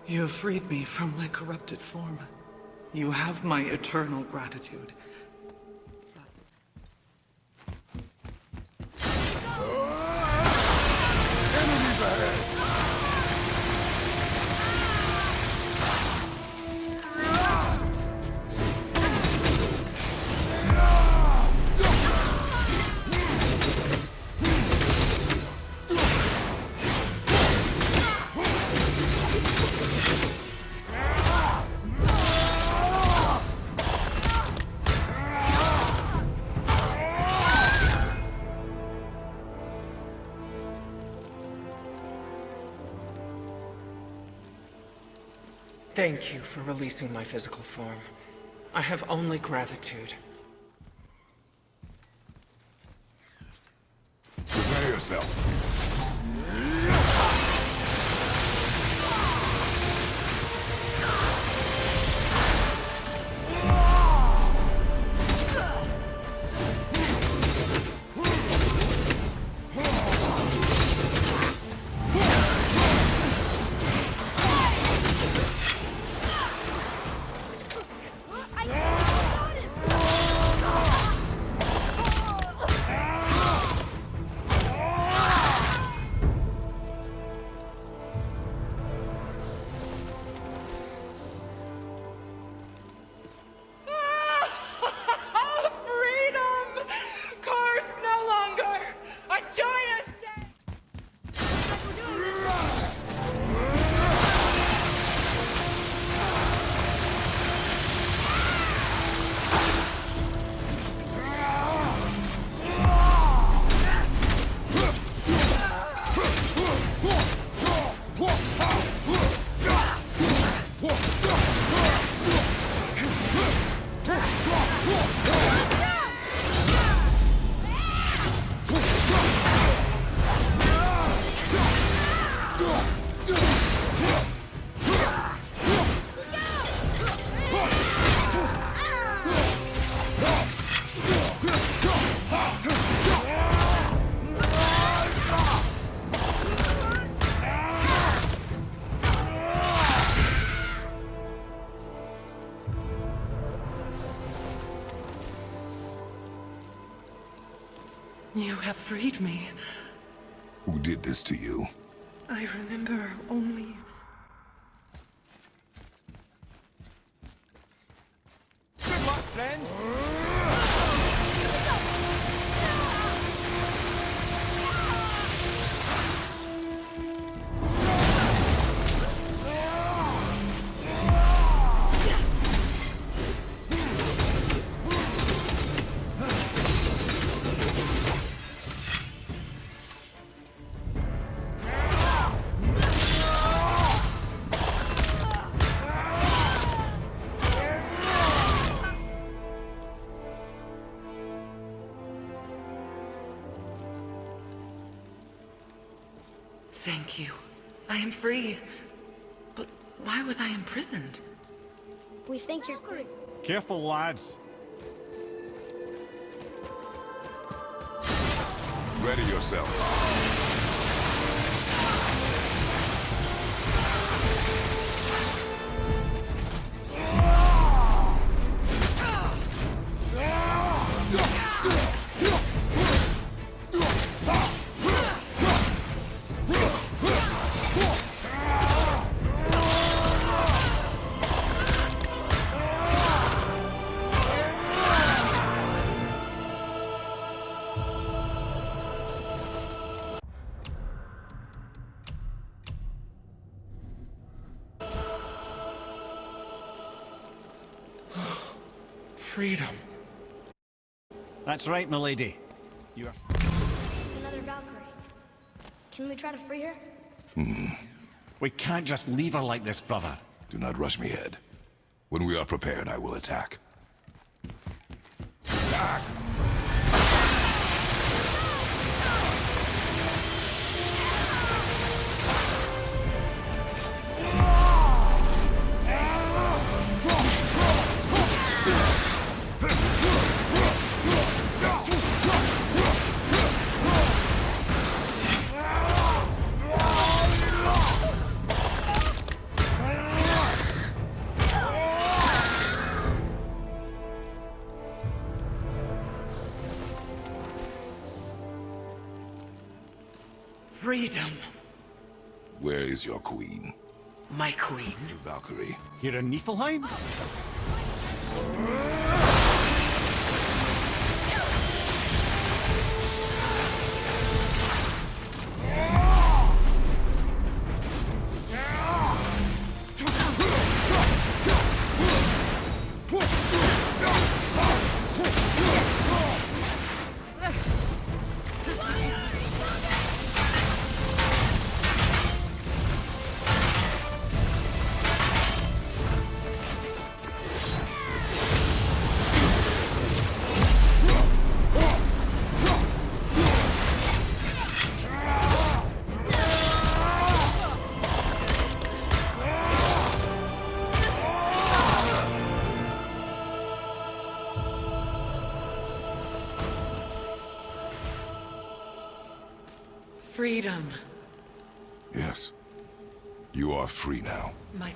You have freed me from my corrupted form. You have my eternal gratitude. Enemies ahead! Thank you for releasing my physical form. I have only gratitude. Prepare yourself. You have freed me. Who did this to you? I remember only... Good luck, friends! Thank you. I am free. But why was I imprisoned? We think you're good. Careful, lads. Ready yourself. Freedom. That's right, milady. You are... It's another Valkyrie. Can we try to free her? We can't just leave her like this, brother. Do not rush me, Ed. When we are prepared, I will attack. Attack! Freedom. Where is your queen? My queen. Valkyrie. Here in Niflheim? Freedom. Yes. You are free now. My...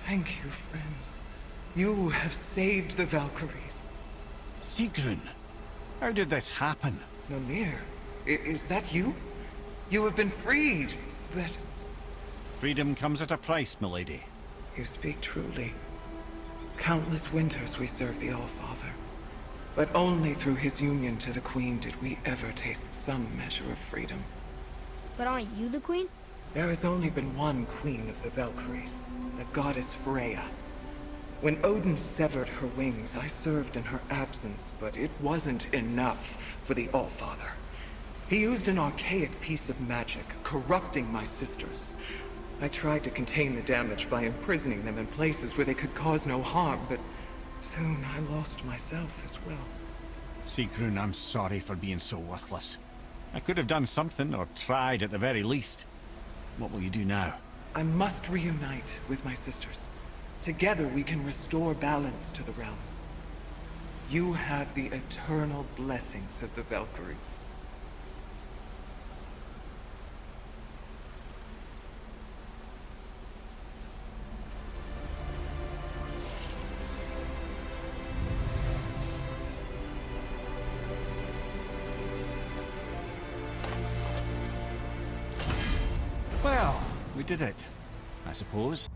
Thank you, friends. You have saved the Valkyries. Sigrun, how did this happen? Mimir, is that you? You have been freed, but... Freedom comes at a price, milady. You speak truly. Countless winters we served the All-Father. But only through his union to the Queen did we ever taste some measure of freedom. But aren't you the queen? There has only been one Queen of the Valkyries, the goddess Freya. When Odin severed her wings, I served in her absence, but it wasn't enough for the All-Father. He used an archaic piece of magic, corrupting my sisters. I tried to contain the damage by imprisoning them in places where they could cause no harm, but soon I lost myself as well. Sigrun, I'm sorry for being so worthless. I could have done something, or tried at the very least. What will you do now? I must reunite with my sisters. Together we can restore balance to the realms. You have the eternal blessings of the Valkyries. Well, we did it, I suppose.